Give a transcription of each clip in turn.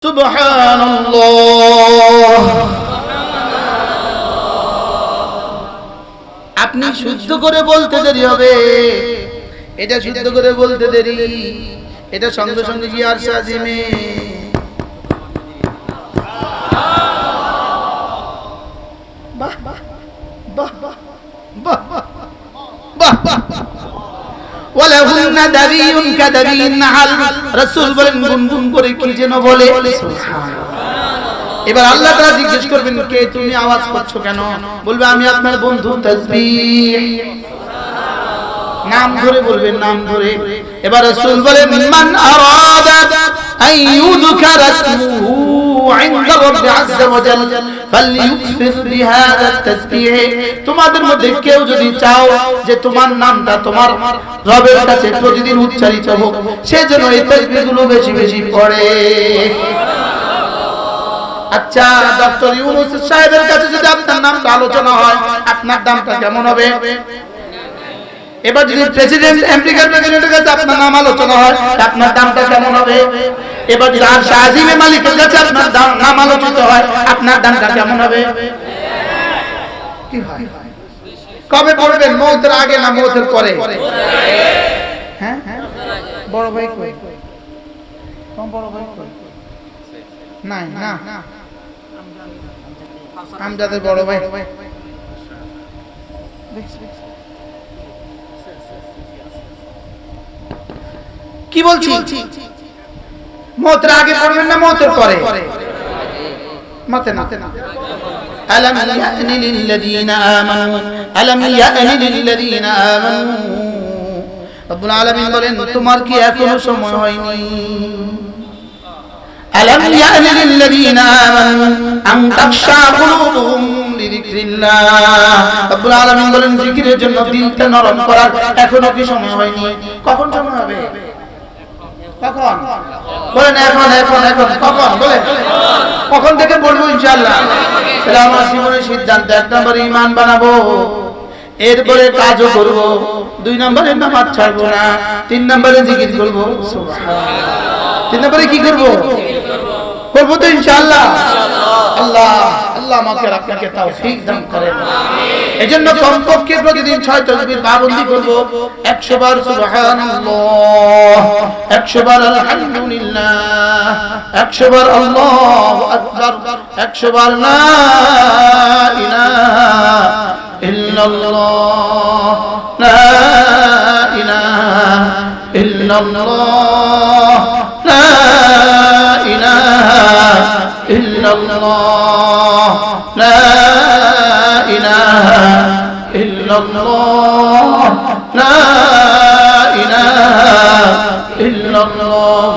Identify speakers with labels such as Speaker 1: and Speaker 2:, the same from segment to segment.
Speaker 1: সুবহানাল্লাহ। আপনি শুদ্ধ করে বলতে দেরি হবে, এটা শুদ্ধ করে বলতে দেরি, এটা সঙ্গে সঙ্গে কি আর সাজিমে বাহ বাহ বাহ বাহ বাহ বাহ। ওয়ালাহুন্না দাবিয়ুন কাদাবিন নাহাল, রাসূল বলেন গুনগুন করে কি যেন বলে। এবার আল্লাহ তাআলা জিজ্ঞেস করবেন, কে তুমি আওয়াজ করছো কেন? বলবে আমি আপনার বন্ধু তাসবিহ। নাম ধরে বলবেন, নাম ধরে। এবার রাসূল বলেন মান আরাদা আন ইউযকারা ইসমুহু ইনদা রাব্বি আযজা ওয়া জাল্লা ফালইউকসির বিহাযা তাসবিহ। তোমাদের মধ্যে কেউ যদি চাও যে তোমার নামটা তোমার রবের কাছে প্রতিদিন উচ্চারিত হোক, সেজন্য এই তাসবিহগুলো বেশি বেশি পড়ে। আচ্ছা, ডক্টর ইউনূস সাহেবের কাছে যদি আপনার নামটা আলোচনা হয়, আপনার নামটা কেমন হবে? এবার যদি প্রেসিডেন্ট, আমেরিকার প্রেসিডেন্টের কাছে আপনার নাম আলোচনা হয়, আপনার নামটা কেমন হবে? এবার যদি আর শাহজিমে মালিকের কাছে আপনার নাম আলোচিত হয়, আপনার নামটা কেমন হবে? কি হয়? কবে পড়বেন? মওতের আগে না মওতের পরে? হ্যাঁ, বড় ভাই কই? কোন বড় ভাই কই? নাই না, আমজাদের বড় ভাই কি বলছি? মওতের আগে পড়বেন না মওতের পরে? মাতে না। আলাম ইয়ানি লিল্লাযীনা আমানু, আলাম ইয়ানি লিল্লাযীনা আমানু। রব্বুল আলামিন বলেন, তোমার কি এখনো সময় হয়নি? আলাম ইয়ানি লিল্লাযীনা আমানু আন তাখশা কুলুবুহুম লিযিকরিল্লাহ। রব্বুল আলামিন বলেন, জিকিরের জন্য দিলটা নরম করার এখনো কি সময় হয়নি? কখন সময় হবে? কখন বলেন? এখন এখন এখন কখন বলেন? কখন থেকে বলবো ইনশাআল্লাহ? তাহলে আমার জীবনের সিদ্ধান্ত, 1 নম্বরে ঈমান বানাবো, এরপরে কাজও করব, 2 নম্বরে নামাজ ছাড়বো না, 3 নম্বরে জিকির করব। সুবহানাল্লাহ। 3 নম্বরে কি করব? করব তো ইনশাআল্লাহ। আল্লাহ আল্লাহ আমাকে আপনাকে তৌফিক দান করেন। এজন্য কমপক্ষে প্রতিদিন 6 তাসবিহ পাবন্দি করব। 100 বার সুবহানাল্লাহ, 100 বার আলহামদুলিল্লাহ, 100 বার আল্লাহু আকবার, 100 বার লা ইলাহা ইল্লাল্লাহ, লা ইলাহা ইল্লাল্লাহ, লা ইলাহা ইল্লাল্লাহ, লা ইলাহা ইল্লাল্লাহ, লা ইলাহা ইল্লাল্লাহ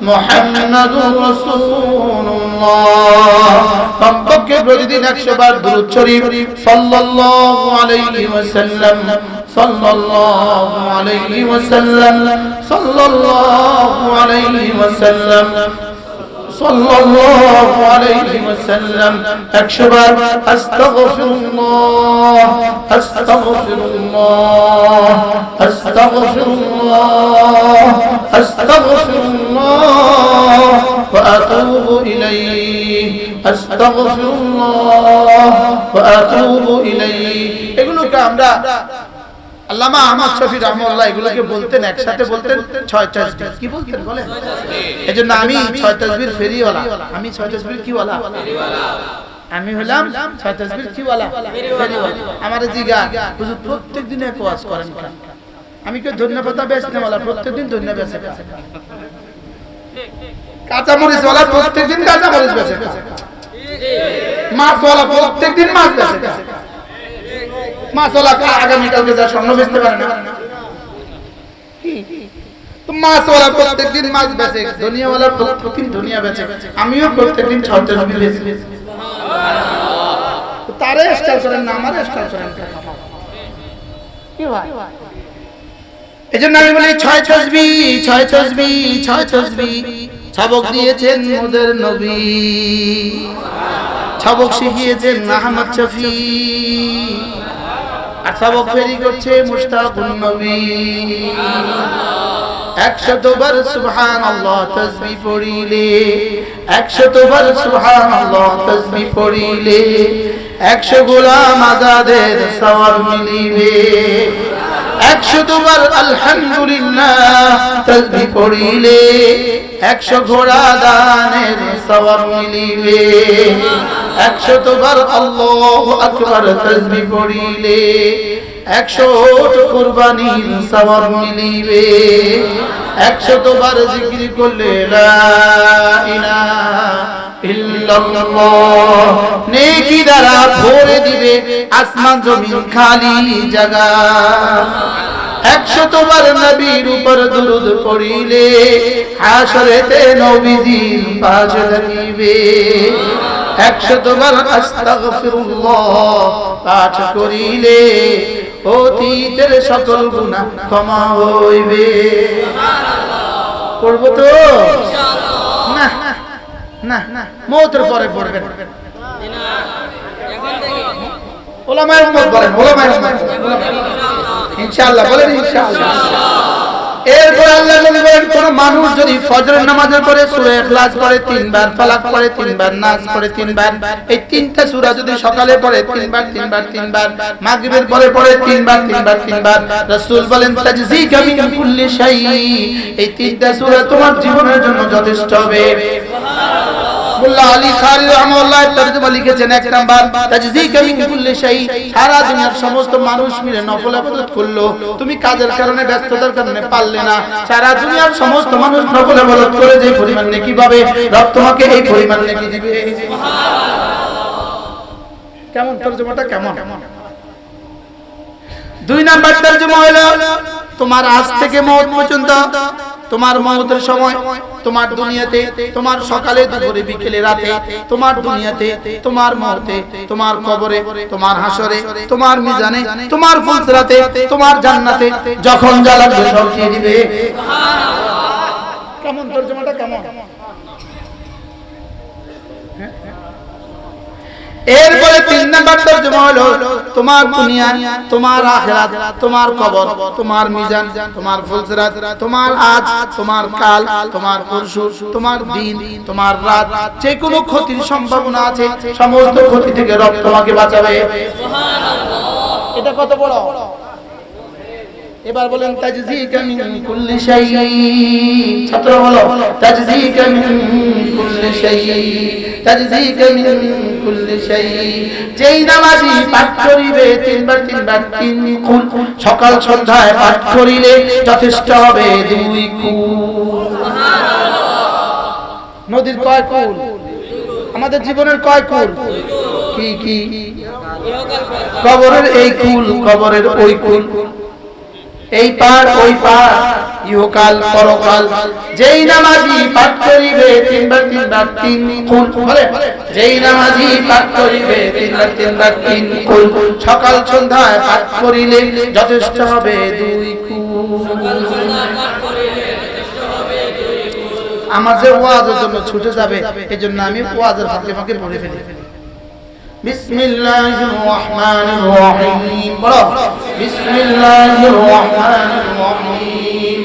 Speaker 1: মুহাম্মাদুর রাসূলুল্লাহ। কমপক্ষে প্রতিদিন 100 বার দুরূদ শরীফ সাল্লাল্লাহু আলাইহি ওয়াসাল্লাম, সাল্লাল্লাহু আলাইহি ওয়াসাল্লাম, সাল্লাল্লাহু আলাইহি ওয়াসাল্লাম, সাল্লাল্লাহু আলাইহি ওয়াসাল্লাম। 100 বার আস্তাগফিরুল্লাহ, আস্তাগফিরুল্লাহ, আস্তাগফিরুল্লাহ, আস্তাগফিরুল্লাহ ওয়া আতুবু ইলাইহি, আস্তাগফিরুল্লাহ ওয়া আতুবু ইলাইহি। এগুলোকে আমরা আল্লামা আহমদ শফি রাহমাতুল্লাহ এগুলোকে বলতেন, একসাথে বলতেন 6 তাসবিহ। কি বলতেন বলেন? এজন্য আমি 6 তাসবিহর ফেরিওয়ালা। আমি 6 তাসবিহর কি ওয়ালা? ফেরিওয়ালা। আমি হলাম 6 তাসবিহর কি ওয়ালা? ফেরিওয়ালা। আমারে জিগা হুজুর প্রত্যেকদিন এক ওয়াজ করেন কেন? আমি কি ধন্যবাদ বেচনেওয়ালা? প্রত্যেকদিন ধন্যবাদ বেচে। কাঁচা মরিচ ওয়ালা প্রত্যেকদিন কাঁচা মরিচ বেচে। মাছ ওয়ালা প্রত্যেকদিন মাছ বেচে। মাছওয়ালা আগামীকালকে যা স্বর্ণ বেচতে পারে না, তো মাছওয়ালা প্রত্যেকদিন মাছ বেচে, দুনিয়াওয়ালা প্রত্যেকদিন দুনিয়া বেচে। আমিও প্রত্যেকদিন 6 তাসবিহ বেচি। তো তারে স্টাইল করেন না, আমারে স্টাইল করেন কেন? কি ভাই? এজন্য আমি বলি 6 তাসবিহ, 6 তাসবিহ, 6 তাসবিহ। সবক দিয়েছেন মোদের নবী, সবক শিখিয়েছেন আহমদ শফি, আর সবক ফেরি করছে মুশতাকুন নবী। 100 বার সুবহানাল্লাহ তাসবিহ পড়িলে 100 বার সুবহানাল্লাহ তাসবিহ পড়িলে 100 গোলাম আজাদের সওয়াব মিলিবে 100 বার আলহামদুলিল্লাহ তাসবিহ পড়িলে 100 ঘোড়া দানের সওয়াব মিলিবে 100 বার আল্লাহু আকবার তাসবিহ পড়িলে 100 কুরবানির সওয়াব মিলিবে 100 বার জিকির করলে লা ইলাহা ইল্লাল্লাহ নেকি দ্বারা ভরে দিবে আসমান জমিন খালি জায়গা 100 বার নবীর উপর দুরূদ পড়িলে হাশরেতে নবীজির পাশে থাকিবে 100 বার আস্তাগফিরুল্লাহ পাঠ করিলে অতীতের সকল গুনাহ ক্ষমা হইবে পড়ব তো না না মওতের পরে পড়বেন ওলামায়ে উম্মত বলেন ওলামায়ে উম্মত ইনশাআল্লাহ বলেন ইনশাআল্লাহ এরপর আল্লাহ নবী বলেন কোন মানুষ যদি ফজরের নামাজের পরে সূরা ইখলাস পড়ে 3 বার ফালাক পড়ে 3 বার নাস পড়ে 3 বার এই তিনটা সূরা যদি সকালে পড়ে 3 বার 3 বার 3 বার মাগরিবের পরে পড়ে 3 বার 3 বার 3 বার রাসূল বলেন তাজযিকা মিন কুল্লি শাই এই তিনটা সূরা তোমার জীবনের জন্য যথেষ্ট হবে সুবহানাল্লাহ মুল্লা আলী খারি রাহমাতুল্লাহ তরজমা লিখেছেন 1 নাম্বার তাজযিকা মিন কুল্লি শাই সারা দুনিয়ার সমস্ত মানুষ মিলে নফল ইবাদত করলো তুমি কাজের কারণে ব্যস্ততার কারণে পারলে না সারা দুনিয়ার সমস্ত মানুষ নফল ইবাদত করে যে পরিমাণ নেকি পাবে রব তোমাকে এই পরিমাণ নেকি দিবে সুবহানাল্লাহ কেমন তরজমাটা কেমন 2 নাম্বার তরজমা হলো তোমার আজ থেকে মওত পর্যন্ত তোমার মওতের সময় তোমার দুনিয়াতে তোমার সকালে দুপুরে বিকেলে রাতে তোমার দুনিয়াতে তোমার মওতে তোমার কবরে তোমার হাসরে তোমার মিজানে তোমার ফুলসরাতে তোমার জান্নাতে যখন যা লাগবে সব দিয়ে দিবে সুবহানাল্লাহ কেমন তরজমাটা কেমন এরপরে 3 নাম্বার তরজমা হলো তোমার দুনিয়া তোমার আখিরাত তোমার কবর তোমার মিজান তোমার ফুলসরাত তোমার আজ তোমার কাল তোমার পরশু তোমার দিন তোমার রাত যে কোনো ক্ষতির সম্ভাবনা আছে সমস্ত ক্ষতি থেকে রব তোমাকে বাঁচাবে সুবহানাল্লাহ এটা কত বড় এবার বলেন তাজযিকা মিন কুল্লি শাই ছাত্র বলো তাজযিকা মিন কুল্লি শাই তাজযিকা মিন কুল্লি শাই যেই নামাজি পাঠ করিবে 3 বার 3 বার 3 কুল সকাল সন্ধ্যায় পাঠ করিলে যথেষ্ট হবে 2 কুল সুবহানাল্লাহ নদীর কয় কুল আমাদের জীবনের কয় কুল কি কি কবরের এই কুল কবরের ওই কুল এই পার ওই পার ইহকাল পরকাল যেই নামাজি পাঠ করিবে 3 বার 3 বার 3 কুল বলে যেই নামাজি পাঠ করিবে 3 বার 3 বার 3 কুল সকাল সন্ধ্যায় পাঠ করিলে যথেষ্ট হবে 2 কুল সকাল সন্ধ্যায় পাঠ করিলে যথেষ্ট হবে 2 কুল আমার যে ওয়াজের জন্য ছুটে যাবে এজন্য আমি ওয়াজের ফাঁকে ফাঁকে পড়ে ফেলি بسم الله الرحمن الرحيم بسم الله الرحمن الرحيم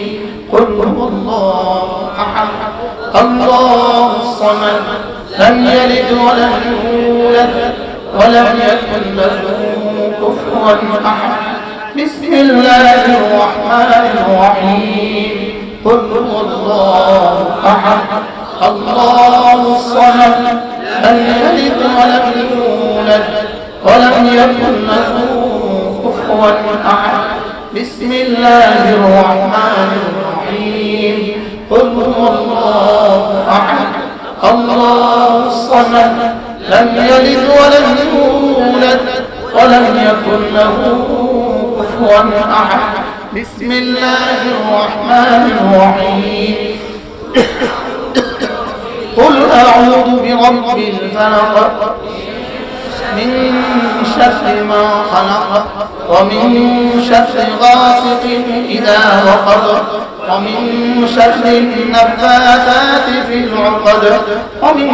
Speaker 1: قل هو الله أحد الله الصمد لم يلد ولم يولد ولم يكن له كفوا أحد بسم الله الرحمن الرحيم قل هو الله أحد الله الصمد لم يلد ولم يولد ولم يكن له كفوا أحد بسم الله الرحمن الرحيم قل هو الله أحد الله الصمد لم يلد ولم يولد ولم يكن له كفوا أحد بسم الله الرحمن الرحيم قل أعوذ برب الفلق من شر ما خلق ومن شر غاسق إذا وقب ومن شر النفاثات في العقد ومن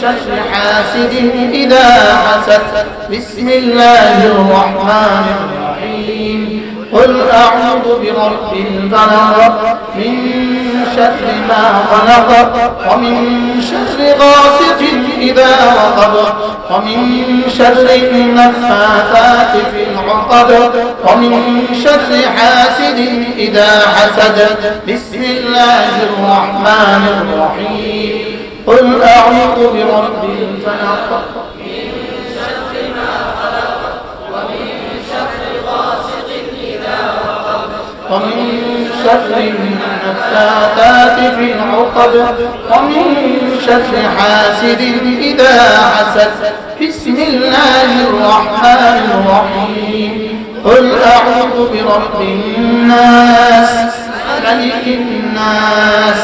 Speaker 1: شر حاسد إذا حسد بسم الله الرحمن الرحيم قل أعوذ برب الفلق من شر ما خلق ومن شر غاسق إذا وقب ومن شر النفاثات في العقد ومن شر حاسد إذا حسد بسم الله الرحمن الرحيم قل أعوذ برب الفلق من شر ما خلق ومن شر غاسق إذا وقب ومن شر النفاثات في العقد ومن شر حاسد إذا حسد بسم الله الرحمن الرحيم قل أعوذ برب الناس ملك الناس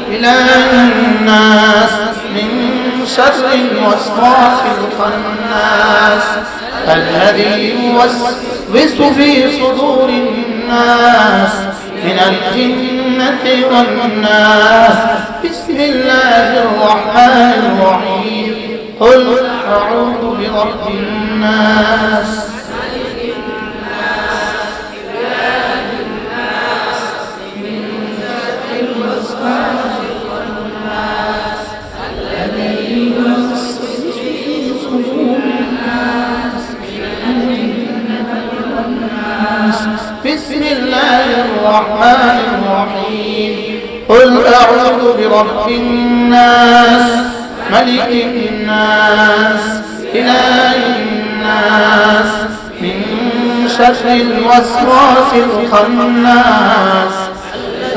Speaker 1: إله الناس من شر الوسواس الخناس الذي يوسوس في صدور الناس من الجنة والناس بسم الله الرحمن الرحيم قل أعوذ برب الناس بسم الله الرحمن الرحيم قل أعوذ برب الناس ملك الناس إله الناس من شر الوسواس الخناس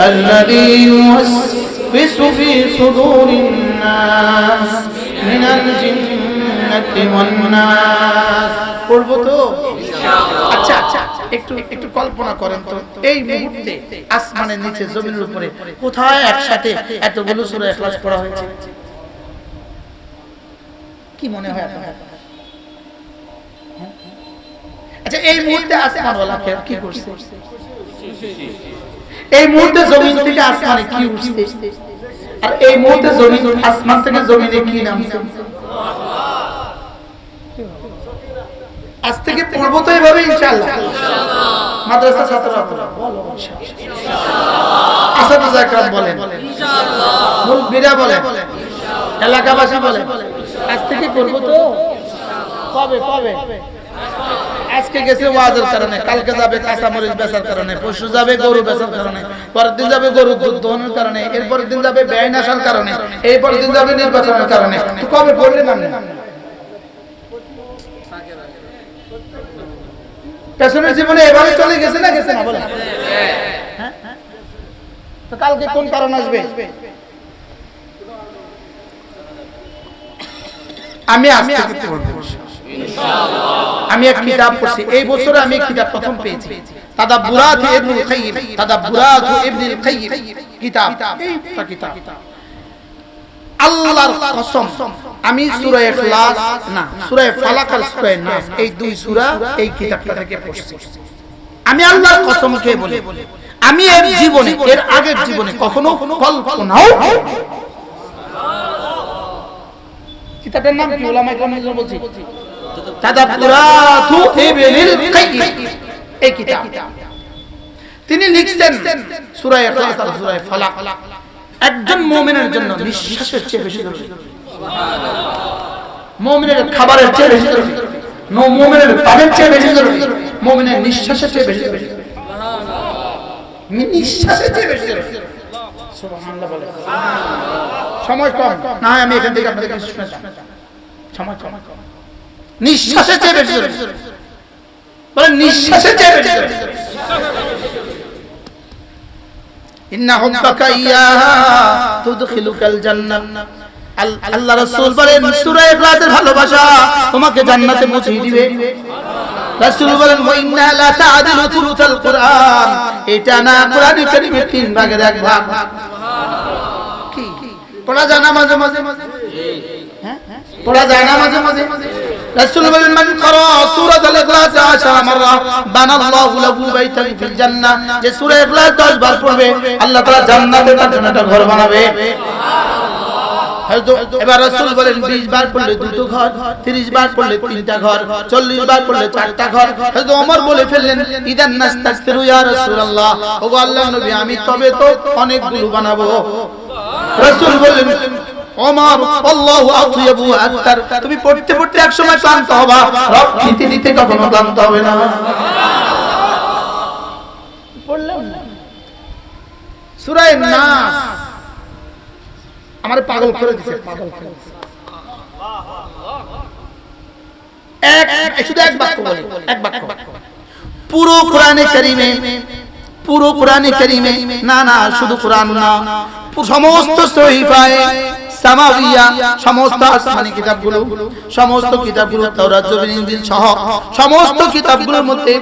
Speaker 1: الذي يوسوس في صدور الناس من الجنة والناس পড়বো তো ইনশাআল্লাহ আচ্ছা আচ্ছা একটু কল্পনা করেন তো এই মুহূর্তে আসমানের নিচে জমিনের উপরে কোথায় একসাথে এতগুলো সূরা ইখলাস পড়া হয়েছে কি মনে হয় আপনার আচ্ছা এই মুহূর্তে আসমানওয়ালা কি করছে এই মুহূর্তে জমিন থেকে আসমানে কি উঠছে আর এই মুহূর্তে জমিন আসমান থেকে জমিনে কি নামছে আজ থেকে পড়ব তো এইভাবে ইনশাআল্লাহ মাদ্রাসা ছাত্ররা বলো ইনশাআল্লাহ আসাদুল আকরাম বলেন ইনশাআল্লাহ মুরব্বিরা বলেন এলাকাবাসী বলেন আজ থেকে পড়ব তো কবে আজকে গেছে ওয়াজের কারণে কালকে যাবে কাঁচামরিচ বেচার কারণে পরশু যাবে গরু বেচার কারণে পরের দিন যাবে গরু দুধ দোহনের কারণে এরপরের দিন যাবে ব্যয় আসার কারণে এরপরের দিন যাবে নির্বাচনের কারণে কবে পড়লে নামে পেছনের জীবনে এভাবে চলে গেছে না বলেন তো কালকে কোন কারণ আসবে আমি আমি এক কিতাব পড়ছি এই বছরে আমি কিতাব প্রথম পেয়েছি তাদাব্বুরাত ইবনুল কাইয়্যিম কিতাব এই কিতাব আল্লাহর কসম আমি সূরা ইখলাস না সূরা ফালাক আর সূরা নাস এই দুই সূরা এই কিতাবটা থেকে পড়ছি আমি আল্লাহর কসম খেয়ে বলি আমি এর জীবনে এর আগের জীবনে কখনো কল্পনাও কিতাবের নাম কি উলামায়ে কেরাম বলছি তাদাব্বুরাত ইবনুল কাইয়্যিম এই কিতাব তিনি লিখছেন সূরা ইখলাস আর সূরা ফালাক একজন মুমিনের জন্য নিঃশ্বাসের চেয়ে বেশি জরুরি সুবহানাল্লাহ মুমিনের খাবারের চেয়ে বেশি জরুরি মুমিনের পানির চেয়ে বেশি জরুরি মুমিনের নিঃশ্বাসের চেয়ে বেশি জরুরি সুবহানাল্লাহ নিঃশ্বাসের চেয়ে বেশি জরুরি সুবহানাল্লাহ বলে সময় কম না আমি এখান থেকে আপনাদের কাছে শুনতে চাই সময় কম নিঃশ্বাসের চেয়ে বেশি জরুরি বলেন নিঃশ্বাসের চেয়ে বেশি জরুরি ইন্না হুব্বাকা ইয়াহা তুদখিলুকাল জান্নাহ আল্লাহ রাসূল বলেন সূরা ইখলাসের ভালোবাসা তোমাকে জান্নাতে পৌঁছে দিবে রাসূল বলেন ওয়া ইন্না লা তা'দিলু থুলুতাল কুরআন এটা না কোরআন কারীমের 3 ভাগের 1 ভাগ সুবহানাল্লাহ কি পড়া যায় না মাঝে মাঝে হ্যাঁ পড়া যায় না মাঝে মাঝে রাসূল বলেন মান ক্বারা সূরাতুল ইখলাস 10 মাররা বানাল্লাহু লাহু বাইতান ফিল জান্নাহ যে সূরা ইখলাস 10 বার পড়বে আল্লাহ তাআলা জান্নাতে তার জন্য একটা ঘর বানাবে সুবহানাল্লাহ এবার রাসূল বলেন 20 বার পড়লে দুটো ঘর, 30 বার পড়লে তিনটা ঘর, 40 বার পড়লে চারটা ঘর। হযরত ওমর বলে ফেললেন ইদান নাস্তাগফিরু ইয়া রাসূলুল্লাহ, ওগো আল্লাহর নবী আমি তবে তো অনেকগুলো বানাবো। রাসূল বললেন ওমর আল্লাহু আতয়াবু আকতার, তুমি পড়তে পড়তে এক সময় ক্লান্ত হবা, রব দিতে দিতে কখনো ক্লান্ত হবে না। পড়লাম না সূরা নাস, আমারে পাগল করে দিয়েছে, পাগল করে দিয়েছে। শুধু এক বাক্য বলি, এক বাক্য। পুরো কোরআনে কারীমে না না শুধু কোরআন না, সমস্ত সহিফায়ে সামাওয়িয়া, সমস্ত আসমানি কিতাবগুলো, সমস্ত কিতাবগুলো তাওরাত জবুর ইনজিল সহ সমস্ত কিতাবগুলোর মধ্যে,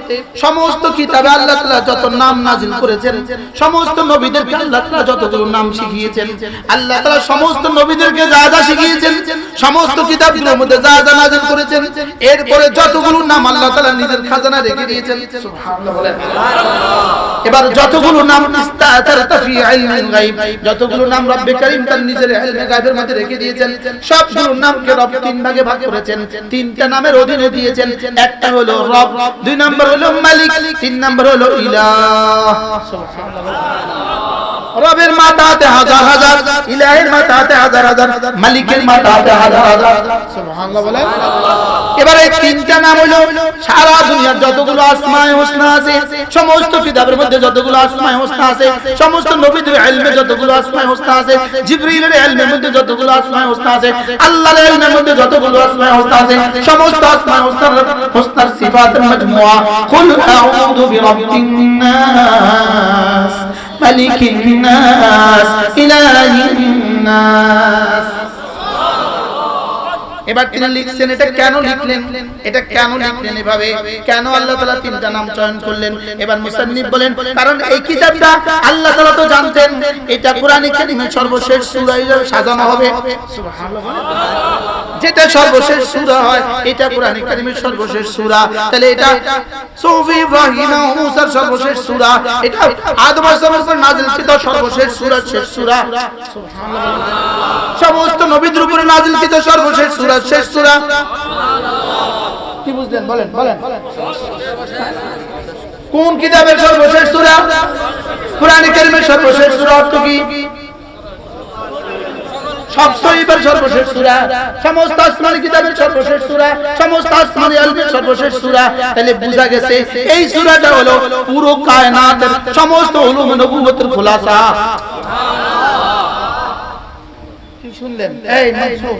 Speaker 1: সমস্ত কিতাবে আল্লাহ তাআলা যত নাম নাযিল করেছেন, সমস্ত নবীদেরকে আল্লাহ তাআলা যতগুলো নাম শিখিয়েছেন, আল্লাহ তাআলা সমস্ত নবীদেরকে যা যা শিখিয়েছেন, সমস্ত কিতাবগুলোর মধ্যে যা যা নাযিল করেছেন, এরপরে যতগুলো নাম আল্লাহ তাআলা নিজের খাজানা রেখে দিয়েছেন, সুবহানাল্লাহ বলেন। এবার যতগুলো নাম ইস্তাতারতা ফি ইলমিল গায়ব, যতগুলো নাম রব্বে কারীম তার নিজের ইলমে গায়বের মধ্যে রেখে দিয়েছেন, সবগুলো নামকে রব তিন ভাগে ভাগ করেছেন, তিনটা নামের অধীনে দিয়েছেন। একটা হলো রব, দুই নাম্বার হলো মালিক, তিন নাম্বার হলো ইলাহ। রবের মাথাতে হাজার হাজার, ইলাহের মাথাতে হাজার হাজার, মালিকের মাথাতে হাজার হাজার, সুবহানাল্লাহ বলেন। এবারে তিনটা নাম হলো সারা দুনিয়ার যতগুলো আসমায়ে হুসনা আছে, সমস্ত কিতাবের মধ্যে যতগুলো আসমায়ে হুসনা আছে, সমস্ত নবীদের ইলমে যতগুলো আসমায়ে হুসনা আছে, জিবরিলের ইলমের মধ্যে যতগুলো আসমায়ে হুসনা আছে, আল্লাহর ইলমের মধ্যে যতগুলো আসমায়ে হুসনা আছে, সমস্ত আসমায়ে হুসনার সিফাতের মাজমুআ। কুল আউযু বিরাব্বিন নাস, মালিকিন নাস, ইলাহিন নাস। এবার তিনি লিখছেন এটা কেন লিখলেন, এটা কেন লিখলেন এভাবে, কেন আল্লাহ তাআলা তিনটা নাম চয়ন করলেন? এবার মুসান্নিফ বলেন কারণ এই কিতাবটা আল্লাহ তাআলা তো জানতেন এটা কোরআনে কারীমের সর্বশেষ সূরা হিসেবে সাজানো হবে, সুবহানাল্লাহ। যেটা সর্বশেষ সূরা হয় এটা কোরআনে কারীমের সর্বশেষ সূরা, তাহলে এটা সুফি ইব্রাহিম ও মুসার সর্বশেষ সূরা, এটা আদম আলাইহিস সালাম নাযিলকৃত সর্বশেষ সূরা, শেষ সূরা, সুবহানাল্লাহ। সমস্ত নবীদের উপরে নাযিলকৃত সর্বশেষ সূরা, শেষ সূরা। কি বুঝলেন বলেন বলেন, কোন কিতাবের সর্বশেষ সূরা? কোরআনে কারীমের সর্বশেষ সূরা। অর্থ কি? সব সহিফার সর্বশেষ সূরা, সমস্ত আসমানি কিতাবের সর্বশেষ সূরা, সমস্ত আসমানি ইলমের সর্বশেষ সূরা। তাহলে বোঝা গেছে এই সূরাটা হলো পুরো কায়নাতের সমস্ত উলুম নবুওয়াতের খুলাসা। কি শুনলেন? এই মানসুর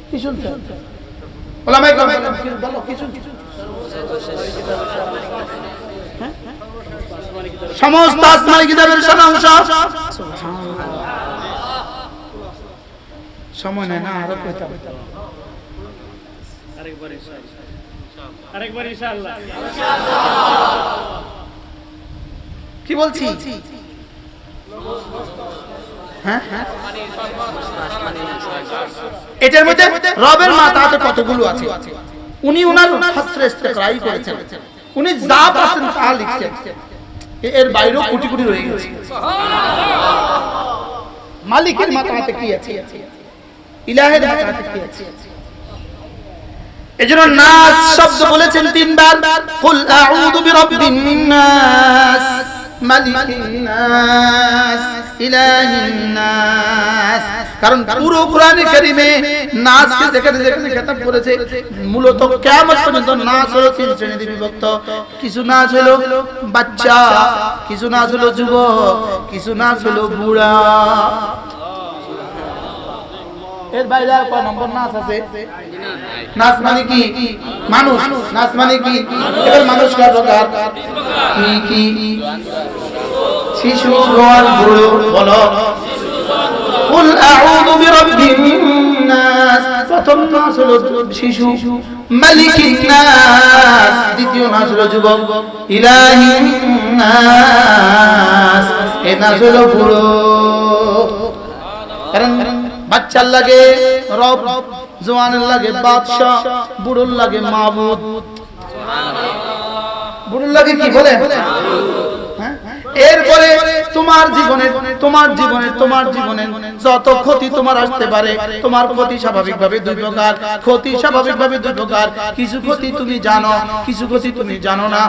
Speaker 1: কি শুনছেন? ওলামায়ে কেরাম বলো কি শুনছেন? সমস্ত আসমানি কিতাবের সারাংশ। সময় নেই না, আরো কইতে হবে। আরেকবার ইনশাআল্লাহ। কি বলছি? হ্যাঁ হ্যাঁ, এটার মধ্যে রবের মাথাতে কতগুলো আছে উনি ওনার শাস্ত্রে ইস্তেকরাই করেছেন, উনি যা পাচ্ছেন তা লিখছেন, এর বাইরেও কোটি কোটি রয়ে গেছে। মালিকের মাথাতে কি আছে, ইলাহের মাথাতে কি আছে? এজন্য নাস শব্দ বলেছেন তিনবার। কুল আউযু বিরাব্বিন নাস, মালিকিন নাস, ইলাহিন নাস। কারণ পুরো কোরআনে কারীমে নাসকে যেখানে যেখানে খেতাব করেছে, মূলত কিয়ামত পর্যন্ত নাস হলো তিন শ্রেণীতে বিভক্ত। কিছু নাস হলো বাচ্চা, কিছু নাস হলো যুবক, কিছু নাস হলো বুড়া। এর বাইরে আর কয় নম্বর নাস আছে? নাস মানে কি? মানুষ। নাস মানে কি? এবার মানুষ কার প্রকার? কি কি? শিশু, জওয়ান, বুড়ো। বলো। কুল আউযু বিরাব্বিন নাস, প্রথম নাস হলো শিশু। মালিকিন নাস, দ্বিতীয় নাস হলো যুবক। ইলাহিন নাস, এই নাস হলো বুড়ো। কারণ বাচ্চার লাগে রব, জওয়ানের লাগে বাদশা, বুড়োর লাগে মাবুদ। বুড়োর লাগে কি বলে? এরপরে তোমার জীবনে যত ক্ষতি তোমার আসতে পারে, তোমার ক্ষতি স্বাভাবিকভাবে দুই প্রকার। কিছু ক্ষতি তুমি জানো, কিছু ক্ষতি তুমি জানো না।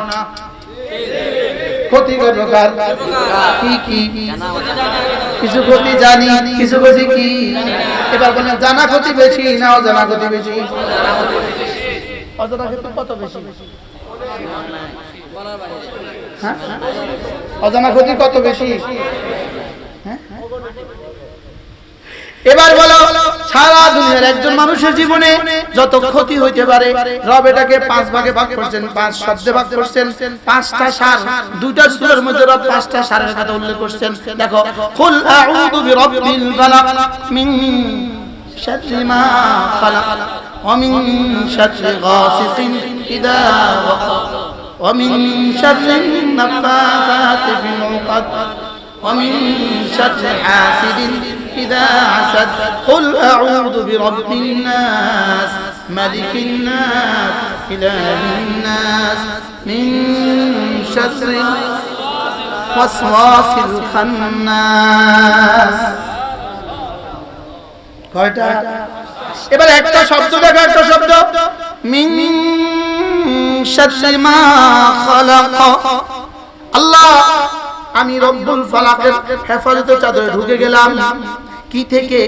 Speaker 1: ক্ষতি কয় প্রকার? কি? কিছু ক্ষতি জানি, কিছু ক্ষতি কি? এবার বলেন, জানা ক্ষতি বেশি না অজানা ক্ষতি বেশি? অজানা ক্ষতি কত বেশি? হ্যাঁ, অজানা ক্ষতি কত বেশি? এবার বলো, সারা দুনিয়ার একজন মানুষের জীবনে যত ক্ষতি হইতে পারে, রব এটাকে 5 ভাগে ভাগ করেছেন, 5 শব্দে ভাগ করেছেন। 5টা সার, দুইটা সূরার মধ্যে রব 5টা সারের কথা উল্লেখ করেছেন। দেখো, কুল আউযু বিরাব্বিল ফালাক মিন শাররি মা খালাক ওয়া মিন শাররি গাসিকিন ইযা ওয়াকাব ওয়া মিন শাররিন নাফাসাতি ফিল উকাদ ওয়া মিন শাররি হাসিদিন إذا حسد قل أعوذ برب الناس ملك الناس إله الناس من شر الوسواس الخناس কয়টা? এবার একটা শব্দ দেখো, একটা শব্দ মিন শাররি মা খালাক। আল্লাহ, আমি রব্বুল ফালাকের হেফাজতে চাদরে ঢুকে গেলাম। কি থেকে?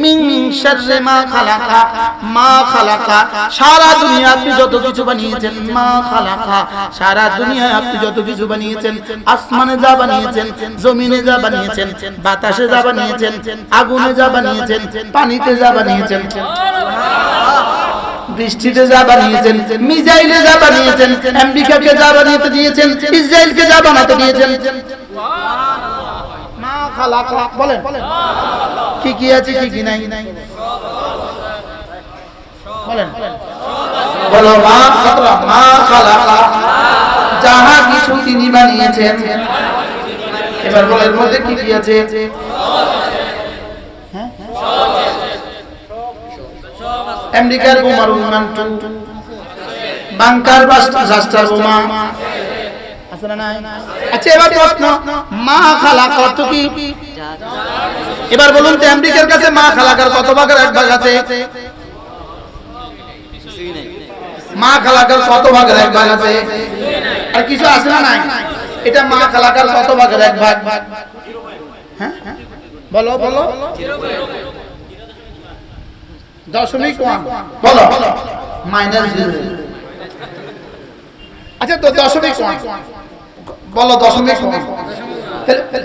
Speaker 1: মিন শাররি মা খালাকা। মা খালাকা, সারা দুনিয়া আপনি যত কিছু বানিয়েছেন। মা খালাকা, সারা দুনিয়া আপনি যত কিছু বানিয়েছেন। আসমানে যা বানিয়েছেন, জমিনে যা বানিয়েছেন, বাতাসে যা বানিয়েছেন, আগুনে যা বানিয়েছেন, পানিতে যা বানিয়েছেন, বৃষ্টিতে যা বানিয়েছেন, মিসাইলে যা বানিয়েছেন, আমেরিকাকে যা বানিয়ে দিয়েছেন, ইসরায়েলকে যা বানাতে দিয়েছেন। মা খালাকা বলেন, কি কি আছে, কি কি নাই? বলেন, বলো। মা খালাকা, যাহা কিছু তিনি বানিয়েছেন। এবার বলো, এর মধ্যে কি কি আছে? আমেরিকার বোমার বিমান, বাংকার রাষ্ট্র বোমা আছে না নাই? আচ্ছা, এবার প্রশ্ন, মা খালাক অর্থ কি? এবার বলুন তো, আমেরিকার কাছে মা খালাকার কত ভাগের এক ভাগ আছে? মা খালাকার কত ভাগের এক ভাগ আছে? আর কিছু আছে না নাই? এটা মা খালাকার কত ভাগের এক ভাগ? হ্যাঁ, বলো বলো। 0.1 বলো, -0। আচ্ছা, তো 0.1 বলো। 0.1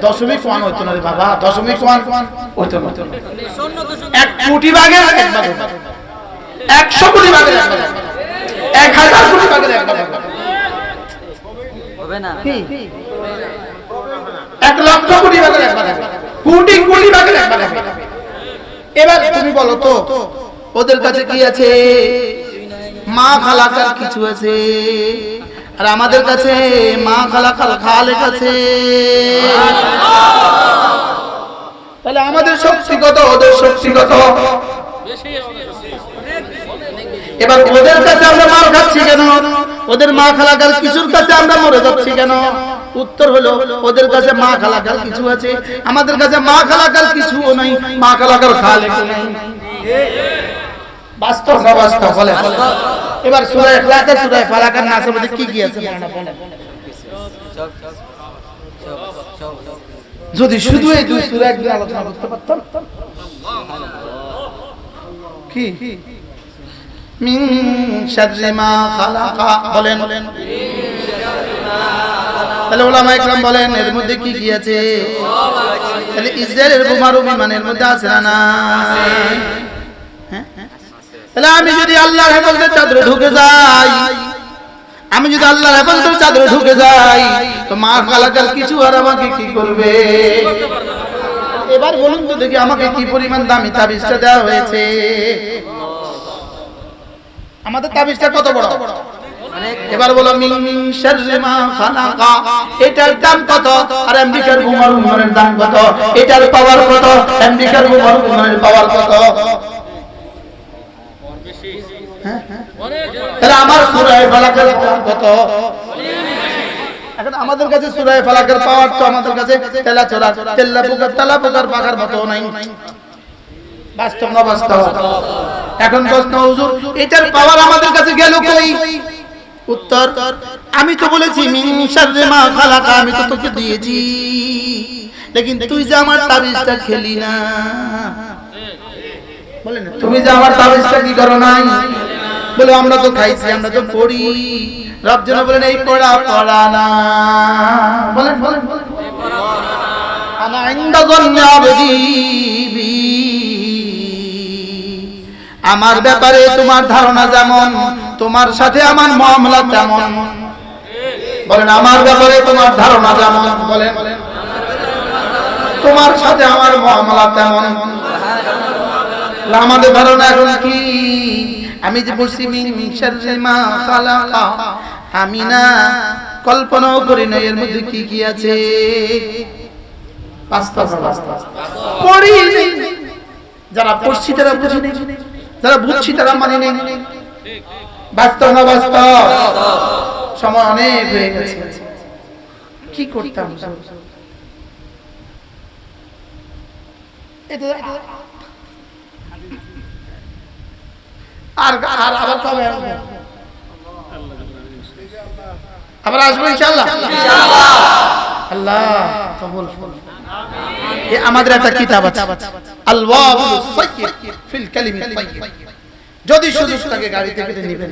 Speaker 1: 0.1 হইতো না রে বাবা, 0.1 হইতো না। 1 কোটি ভাগের এক ভাগ, 100 কোটি ভাগের এক ভাগ, 1000 কোটি ভাগের এক ভাগ হবে না? 1 লক্ষ কোটি ভাগের এক ভাগ, কোটি কোটি ভাগের এক ভাগ। এবার তুমি বলো তো, ওদের কাছে কি আছে? মা খালাকার কিছু আছে, আর আমাদের কাছে মা খালাকাল খালেক আছে। তাহলে আমাদের শক্তিগত, ওদের শক্তিগত। এবার ওদের কাছে আমরা মার খাচ্ছি কেন? ওদের মা খালাকাল কিছুর কাছে আমরা মরে যাচ্ছি কেন? উত্তর হলো, ওদের কাছে মা খালাকাল কিছু আছে, আমাদের কাছে মা খালাকাল কিছুও নাই, মা খালাকাল খালেক নাই। বাস্তব না বাস্তব? বলে। এবার সূরা ইখলাস, সূরা ফালাক আর নাসের মধ্যে কি কি আছে? যদি শুধু এই দুই সূরা একদিন আলোচনা করতে পারতাম। কি? মিন শাররি মা খালাকা বলেন। তাহলে উলামায়ে কেরাম বলেন, এর মধ্যে কি কি আছে? তাহলে ইসরায়েলের বোমার বিমানের মধ্যে আছে না নাই? তাহলে আমি যদি আল্লাহর হেফাজতের চাদরে ঢুকে যাই, তো মা খালাকাল কিছু আর আমাকে কি করবে? এবার বলুন তো দেখি, আমাকে কি পরিমাণ দামি তাবিজটা দেওয়া হয়েছে? আমাদের তাবিজটা কত বড়? এবার বলো, মিন শাররি মা খালাকা, এটার দাম কত? আর আমেরিকার বোমার বিমানের দাম কত? এটার পাওয়ার কত? আমেরিকার বোমার বিমানের পাওয়ার কত? তাহলে আমার সূরা ফালাকের কত? এখন আমাদের কাছে সূরা ফালাকের পাওয়ার তো আমাদের কাছে তেলা পোকার পাখার মতো নাই। বাস্তব না বাস্তব? এখন প্রশ্ন, হুজুর এটার পাওয়ার আমাদের কাছে গেল কই? উত্তর, আমি তো বলেছি মিন শাররি মা খালাকা, আমি তো তোকে দিয়েছি, লেকিন তুই যে আমার তাবিজটা খেলি না। বলেন তুমি যে আমার তাবিজটা কি করো নাই? বলে আমরা তো খাইছি, আমরা তো পড়ি। রব যেন বলেন এই পড়া না। বলেন আনা ইনদা যান্নি আবদি বি, আমার ব্যাপারে তোমার ধারণা যেমন, তোমার সাথে আমার মুআমালা তেমন। বলেন আমার ব্যাপারে তোমার ধারণা যেমন, বলেন তোমার সাথে আমার মুআমালা তেমন। আমাদের ধারণা এখন কি? আমি যে বলছি মিন শাররি মা খালাকা, আমি না কল্পনাও করি না এর মধ্যে কি কি আছে। বাস্তব পড়ি, যারা পড়ছি তারা বুঝি নেই, যারা বুঝছি তারা মানি নেই। বাস্তব না বাস্তব? সময় অনেক হয়ে গেছে, কি করতাম? আর আবার কবে আসবে? আবার আসবো ইনশাআল্লাহ। আল্লাহ কবুল করুন। আমাদের একটা কিতাব আছে, আল ওয়াবিলুস সাইয়্যিদ ফিল কালিমি তাইয়্যিব। যদি সুযোগ থাকে গাড়ি থেকে নেবেন,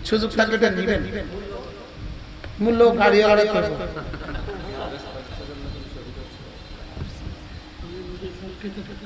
Speaker 1: সুযোগ থাকলে নেবেন, মূল্য গাড়ি আলাদা করব।